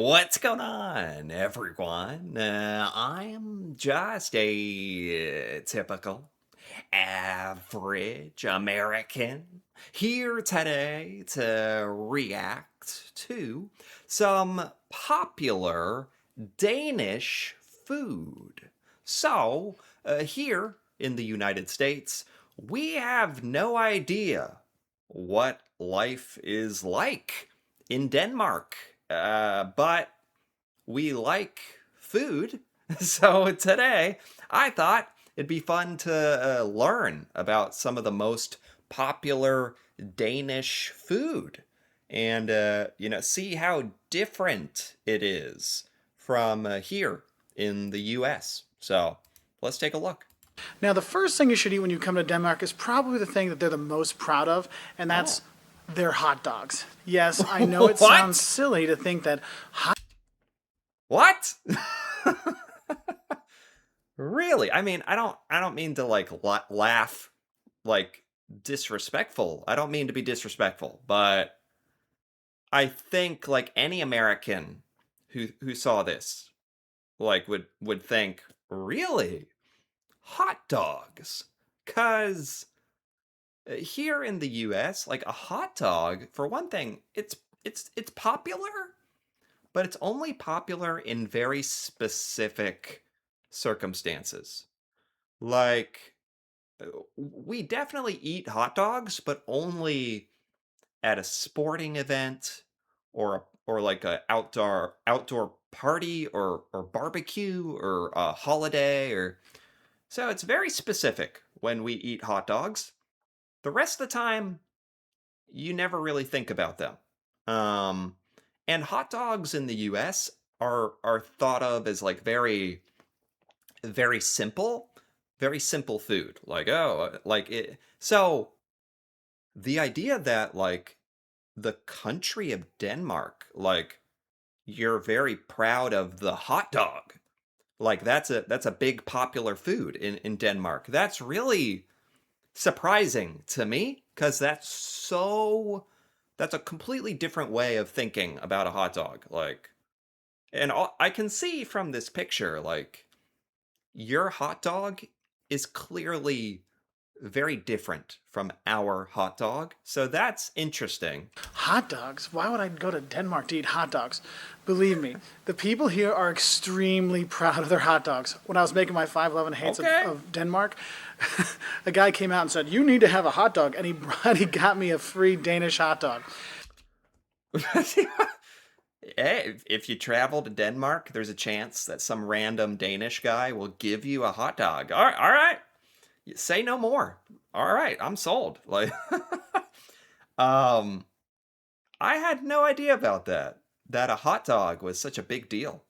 What's going on, everyone? I'm just a typical, average American here today to react to some popular Danish food. Here in the United States, we have no idea what life is like in Denmark, but we like food. So today, I thought it'd be fun to learn about some of the most popular Danish food and see how different it is from here in the US. So let's take a look. Now, the first thing you should eat when you come to Denmark is probably the thing that they're the most proud of, and Oh. that's their hot dogs. Yes, I know it sounds What? silly to think that hot What? Really? I mean, I don't mean to like laugh like disrespectful. I don't mean to be disrespectful, but I think like any American who saw this like would think, "Really? Hot dogs?" Cuz here in the US, like a hot dog, for one thing, it's popular, but it's only popular in very specific circumstances. Like we definitely eat hot dogs, but only at a sporting event or like a outdoor party or barbecue or a holiday or so it's very specific when we eat hot dogs. The rest of the time, you never really think about them. Um, and hot dogs in the US are thought of as like very simple, very simple food. Like, oh, like it. So the idea that like the country of Denmark, like you're very proud of the hot dog. Like that's a big popular food in Denmark. That's really surprising to me because that's a completely different way of thinking about a hot dog. Like, and I can see from this picture, like your hot dog is clearly very different from our hot dog. So that's interesting. hot dogs. Why would I go to Denmark to eat hot dogs? Believe me, the people here are extremely proud of their hot dogs. When I was making my 511 hates Okay. of Denmark, a guy came out and said, "You need to have a hot dog," and he got me a free Danish hot dog. Hey, if you travel to Denmark, there's a chance that some random Danish guy will give you a hot dog. All right. Say no more. All right, I'm sold. Like, um, I had no idea about that. That a hot dog was such a big deal.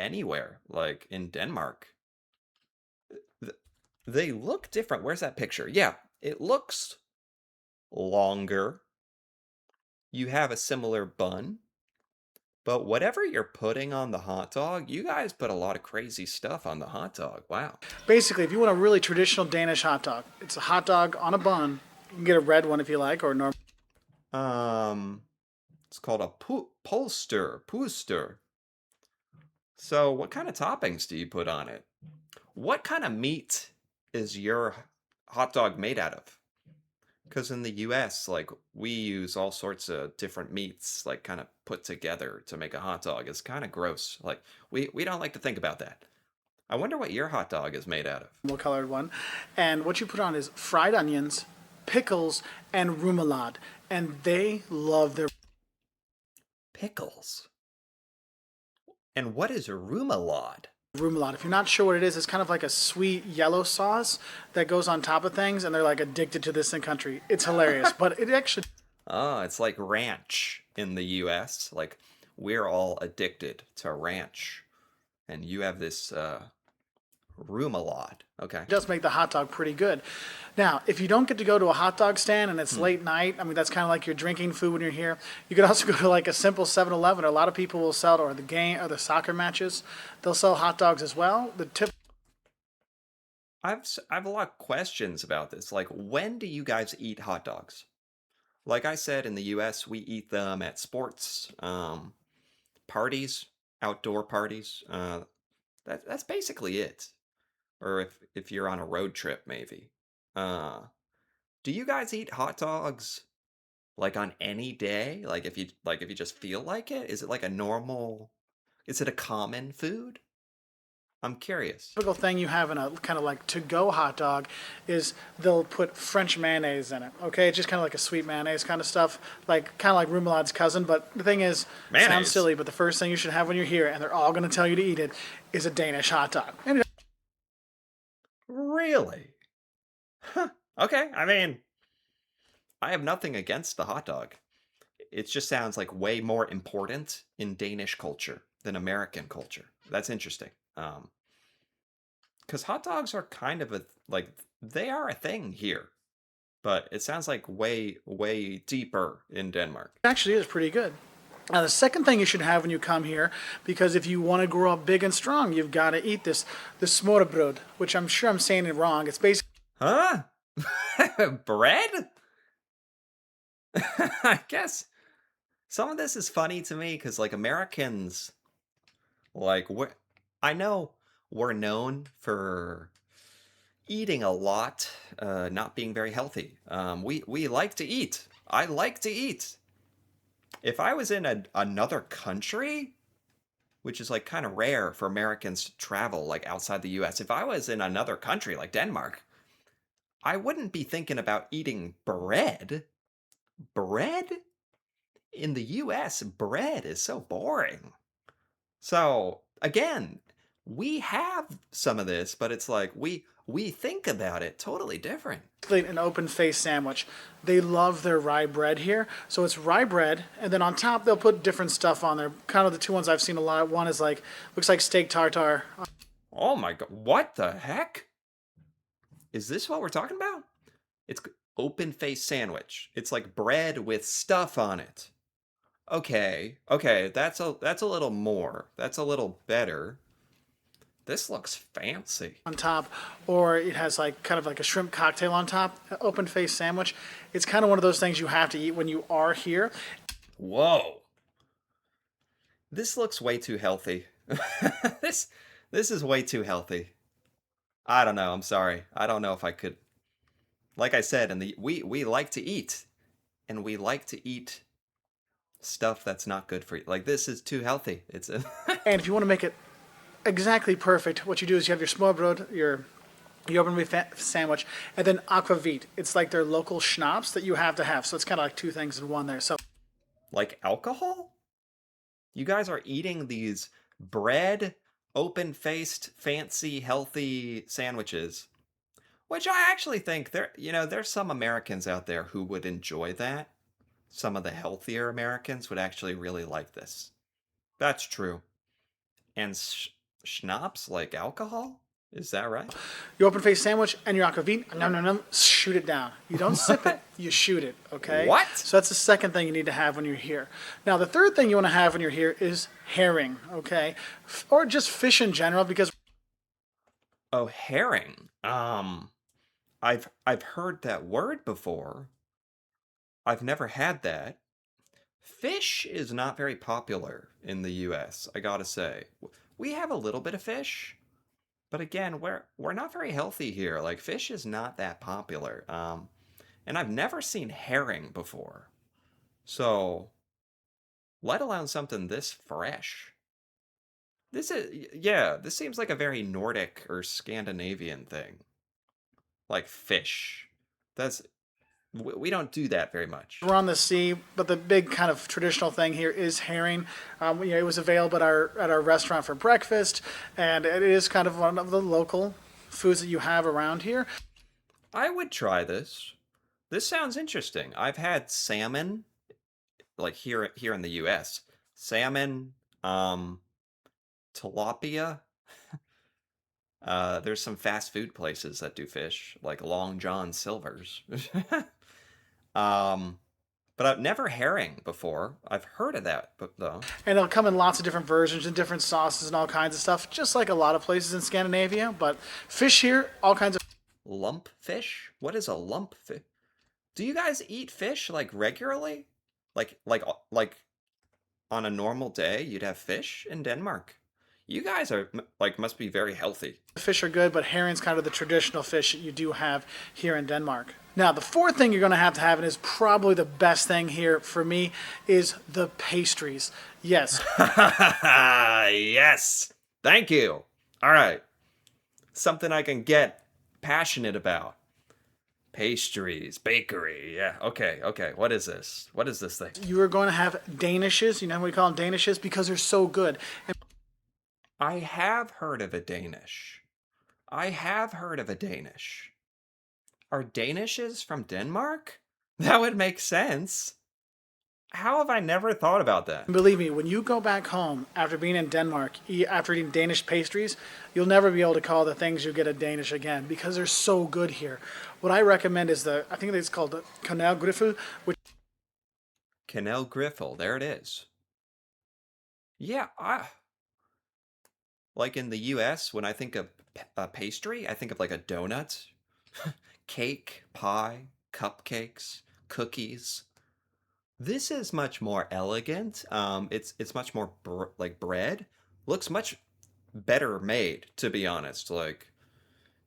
Anywhere, like in Denmark, Th- they look different. Where's that picture? Yeah, it looks longer. You have a similar bun. But whatever you're putting on the hot dog, you guys put a lot of crazy stuff on the hot dog. Wow. Basically, if you want a really traditional Danish hot dog, it's a hot dog on a bun. You can get a red one if you like, or a normal. Um, it's called a poster. So, what kind of toppings do you put on it? What kind of meat is your hot dog made out of? Because in the US, like, we use all sorts of different meats, like, kind of put together to make a hot dog. It's kind of gross. Like, we don't like to think about that. I wonder what your hot dog is made out of. Colored one. And what you put on is fried onions, pickles, and remoulade. And they love their Pickles. And what is remoulade? remoulade. If you're not sure what it is, it's kind of like a sweet yellow sauce that goes on top of things, and they're like addicted to this in country. It's hilarious, but it actually Oh, it's like ranch in the US. Like, we're all addicted to ranch. And you have this remoulade. Okay. does make the hot dog pretty good. Now, if you don't get to go to a hot dog stand and it's Hmm. late night, I mean, that's kind of like you're drinking food when you're here. You could also go to like a simple 7-Eleven. A lot of people will sell, or the game, or the soccer matches, they'll sell hot dogs as well. The tip I have a lot of questions about this. Like, when do you guys eat hot dogs? Like I said, in the US, we eat them at sports. parties, outdoor parties. That's basically it. Or if you're on a road trip, maybe. Uh, do you guys eat hot dogs like on any day? Like if you just feel like it? Is it like a normal? Is it a common food? I'm curious. Typical thing you have in a kind of like to-go hot dog is they'll put French mayonnaise in it. Okay, it's just kind of like a sweet mayonnaise kind of stuff, like kind of like remoulade's cousin. But the thing is, sounds Mayonnaise? silly, but the first thing you should have when you're here, and they're all going to tell you to eat it, is a Danish hot dog. And Really? Huh. Okay. I mean, I have nothing against the hot dog. It just sounds like way more important in Danish culture than American culture. That's interesting. Because hot dogs are kind of like they are a thing here, but it sounds like way deeper in Denmark. it actually is pretty good. Now, the second thing you should have when you come here, because if you want to grow up big and strong, you've got to eat the smørrebrød, which I'm sure I'm saying it wrong. It's basically Huh? Bread? I guess some of this is funny to me because like Americans, like I know we're known for eating a lot, not being very healthy. We like to eat. I like to eat. If I was in another country, which is like kind of rare for Americans to travel like outside the US, if I was in another country like Denmark, I wouldn't be thinking about eating bread. Bread? In the US, bread is so boring. So, again, we have some of this, but it's like we think about it totally different. an open-faced sandwich. They love their rye bread here, so it's rye bread, and then on top they'll put different stuff on there. Kind of the two ones I've seen a lot. One is like looks like steak tartare. Oh my god, what the heck? Is this what we're talking about? It's open face sandwich. It's like bread with stuff on it. Okay, that's a little more. That's a little better. This looks fancy. On top, or it has like kind of like a shrimp cocktail on top. Open faced sandwich. It's kind of one of those things you have to eat when you are here. Whoa. This looks way too healthy. this this is way too healthy. I don't know, I'm sorry. I don't know if I could. Like I said, and the we like to eat and we like to eat stuff that's not good for you. Like this is too healthy. It's a And if you want to make it exactly perfect, what you do is you have your smørrebrød, your open faced sandwich, and then aquavit. It's like their local schnapps that you have to have. So it's kind of like two things in one there. So like alcohol? You guys are eating these bread, open-faced, fancy, healthy sandwiches, which I actually think there's some Americans out there who would enjoy that. Some of the healthier Americans would actually really like this. That's true. And schnapps like alcohol? Is that right? your open faced sandwich and your aquavit, no, no, no, shoot it down. You don't sip it, you shoot it, okay? What? So that's the second thing you need to have when you're here. Now, the third thing you want to have when you're here is herring, okay? Or just fish in general, because Oh, herring. I've heard that word before. I've never had that. Fish is not very popular in the US, I gotta say. We have a little bit of fish, but again, we're not very healthy here. Like fish is not that popular. And I've never seen herring before. So, let alone something this fresh. This seems like a very Nordic or Scandinavian thing. Like fish. That's we don't do that very much. we're on the sea. But the big kind of traditional thing here is herring. It was available at our restaurant for breakfast, and it is kind of one of the local foods that you have around here. I would try this. This sounds interesting. I've had salmon like here in the US. Salmon, tilapia. There's some fast food places that do fish, like Long John Silver's. um, but I've never herring before. I've heard of that, but though. And it'll come in lots of different versions and different sauces and all kinds of stuff, just like a lot of places in Scandinavia. But fish here, all kinds of. Lump fish? What is a lump fish? Do you guys eat fish like regularly? Like on a normal day, you'd have fish in Denmark. You guys are like must be very healthy. Fish are good, but herring's kind of the traditional fish that you do have here in Denmark. Now, the fourth thing you're going to have, and is probably the best thing here for me, is the pastries. Yes, Yes. Thank you. All right. Something I can get passionate about. Pastries, bakery. Yeah. Okay. Okay. What is this? What is this thing? you are going to have Danishes. You know what we call them Danishes because they're so good. And I have heard of a Danish. I have heard of a Danish. Are Danishes from Denmark? That would make sense. How have I never thought about that? believe me, when you go back home after being in Denmark, after eating Danish pastries, you'll never be able to call the things you get a Danish again because they're so good here. What I recommend is I think it's called the kanelgriffel, which Canal Griffel. There it is. Yeah, like in the US, when I think of pastry, I think of like a donut, cake, pie, cupcakes, cookies. This is much more elegant. It's much more like bread. Looks much better made, to be honest. Like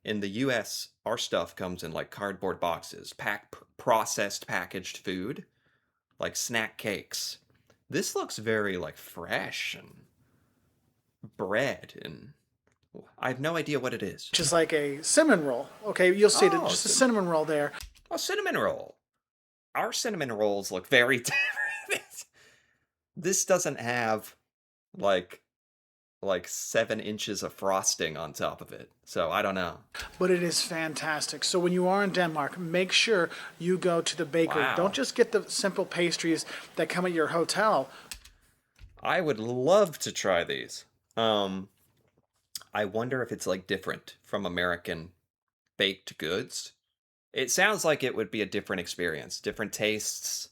in the US, our stuff comes in like cardboard boxes, processed packaged food, like snack cakes. This looks very like fresh and bread and I have no idea what it is. is like a cinnamon roll. Okay, you'll see it, Oh, just a cinnamon roll there. a cinnamon roll. Our cinnamon rolls look very different. This doesn't have like 7 inches of frosting on top of it. So I don't know. But it is fantastic. So when you are in Denmark, make sure you go to the bakery. Don't Wow. just get the simple pastries that come at your hotel. I would love to try these. I wonder if it's like different from American baked goods. It sounds like it would be a different experience, different tastes,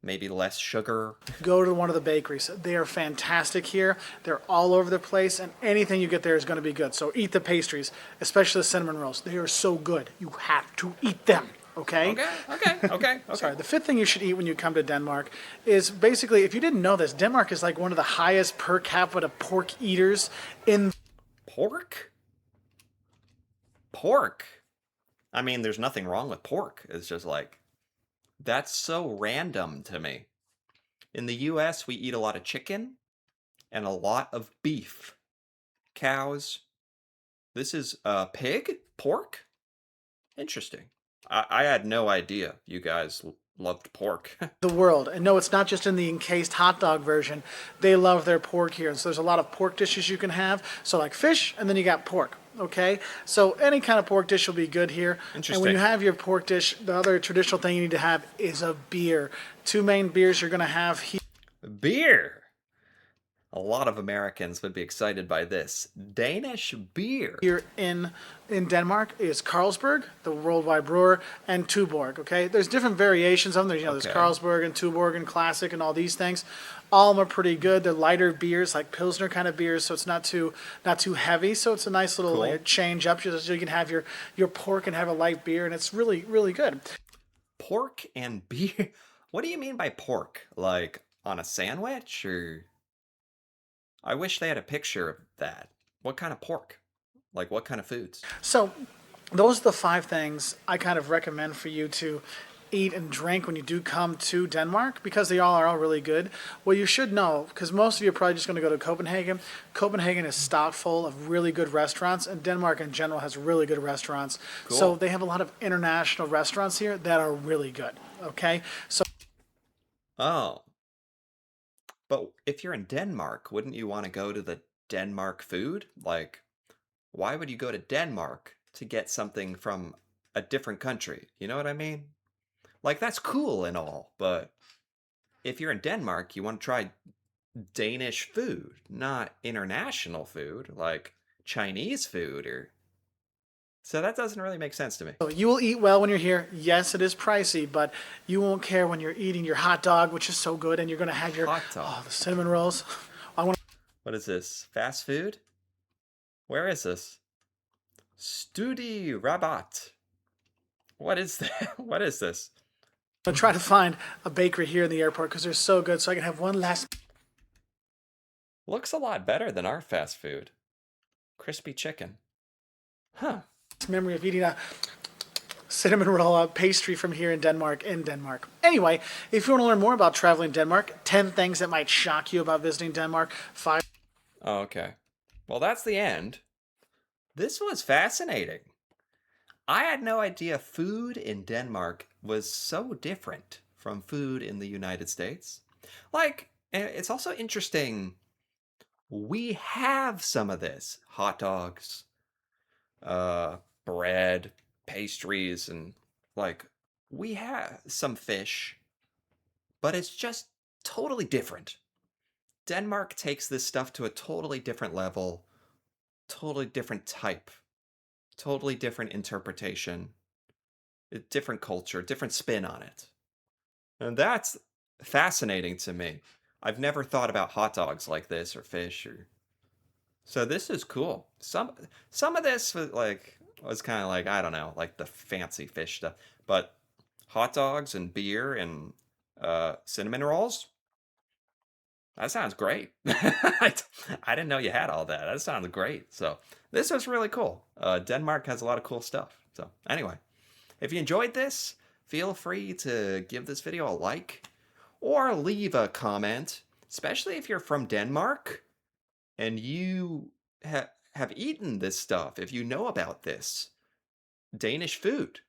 maybe less sugar. Go to one of the bakeries. They are fantastic here. They're all over the place, and anything you get there is going to be good. So eat the pastries, especially the cinnamon rolls. They are so good. You have to eat them. Okay? Okay, okay, okay, okay. Sorry, the fifth thing you should eat when you come to Denmark is basically, if you didn't know this, Denmark is like one of the highest per capita pork eaters in. Pork? Pork. I mean, there's nothing wrong with pork. It's just like, that's so random to me. In the US, we eat a lot of chicken and a lot of beef. Cows. This is pig? Pork? Interesting. I had no idea you guys loved pork. The world. And no, it's not just in the encased hot dog version. They love their pork here. And so there's a lot of pork dishes you can have. So like fish, and then you got pork. Okay? So any kind of pork dish will be good here. And when Interesting. you have your pork dish, the other traditional thing you need to have is a beer. Two main beers you're going to have Beer. A lot of Americans would be excited by this. Danish beer. here in Denmark is Carlsberg, the worldwide brewer, and Tuborg. Okay, there's different variations of them. There's Okay. Carlsberg and Tuborg and Classic and all these things. All of them are pretty good. They're lighter beers, like Pilsner kind of beers, so it's not too heavy. So it's a nice little Cool. change up. So you can have your pork and have a light beer, and it's really really good. Pork and beer. What do you mean by pork? Like on a sandwich or I wish they had a picture of that. What kind of pork? Like what kind of foods? So those are the five things I kind of recommend for you to eat and drink when you do come to Denmark because they all are all really good. Well, you should know because most of you are probably just going to go to Copenhagen. Copenhagen is stocked full of really good restaurants, and Denmark in general has really good restaurants. So Cool. they have a lot of international restaurants here that are really good. Okay, so Oh. But if you're in Denmark, wouldn't you want to go to the Denmark food? Like, why would you go to Denmark to get something from a different country? You know what I mean? Like, that's cool and all, but if you're in Denmark, you want to try Danish food, not international food, like Chinese food or. So that doesn't really make sense to me. you will eat well when you're here. Yes, it is pricey, but you won't care when you're eating your hot dog, which is so good, and you're going to have your Hot dog. the cinnamon rolls. I want What is this? Fast food? Where is this? Studi Rabat. What is that? What is this? to try to find a bakery here in the airport because they're so good. So I can have one last Looks a lot better than our fast food. Crispy chicken. Huh. Memory of eating a cinnamon roll pastry from here in Denmark. Anyway, if you want to learn more about traveling Denmark, 10 things that might shock you about visiting Denmark, 5 Oh, okay. Well, that's the end. This was fascinating. I had no idea food in Denmark was so different from food in the United States. Like, it's also interesting. We have some of this hot dogs, uh, bread, pastries, and like we have some fish, but it's just totally different. Denmark takes this stuff to a totally different level, totally different type, totally different interpretation, a different culture, different spin on it. And that's fascinating to me. I've never thought about hot dogs like this or fish or so this is cool. Some of this was kind of like I don't know, like the fancy fish stuff, but hot dogs and beer and cinnamon rolls. That sounds great. I didn't know you had all that. That sounds great. So this was really cool. Denmark has a lot of cool stuff. So anyway, if you enjoyed this, feel free to give this video a like or leave a comment, especially if you're from Denmark and you have eaten this stuff, if you know about this Danish food,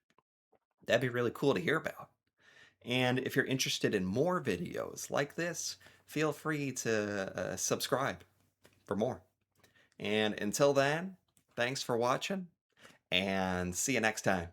that'd be really cool to hear about. And if you're interested in more videos like this, feel free to subscribe for more. And until then, thanks for watching and see you next time.